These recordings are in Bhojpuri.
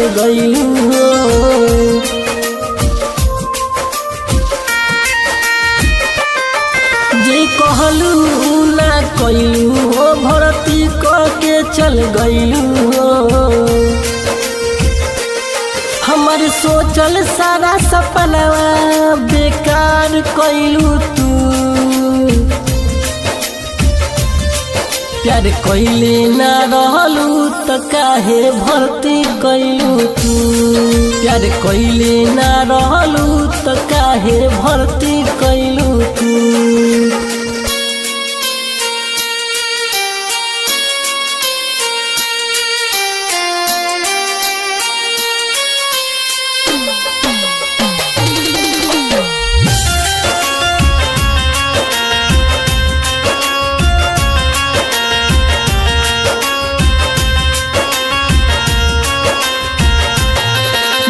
चल गइलू हो। जे कहलू ना कइलू हो भर्ती के चल गइलू हो। हमार सोचल सारा सपनवा बेकार कइलू तू। प्यार कइले ना रहलू त काहे भर्ती कइलू तू। प्यार कइले ना रहलू त काहे भर्ती कइलू तू।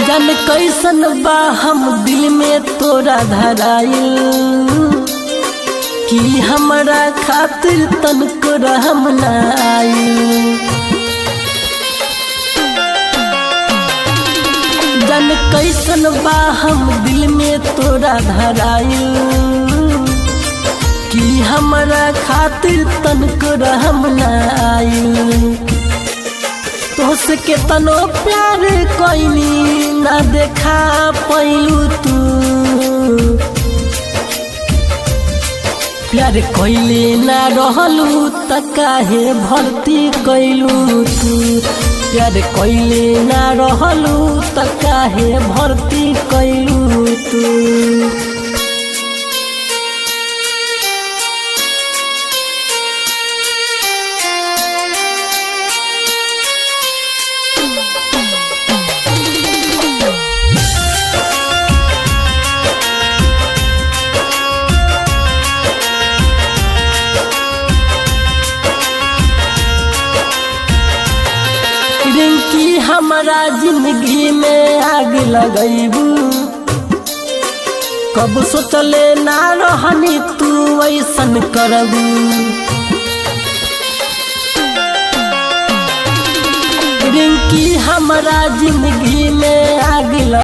जान कैसन बा हम दिल में तोरा धराइल कि हमरा खातिर तनको रहम ना आइल। जान कैसन बा हम दिल में तोरा धराइल कि हमरा खातिर तनको रहम ना आइल। तोहसे के तनो प्यार कोइनी ना देखा पैलू तू। प्यार कइले ना रहलू त काहे भर्ती कइलू तू। प्यार कइले ना रहलू त काहे भर्ती कइलू तू। रिंकी हमारा जिंदगी में आग लगैबू। कब सोचले ना रहनी तू ऐसन करबू। रिंकी हमारा जिंदगी में आग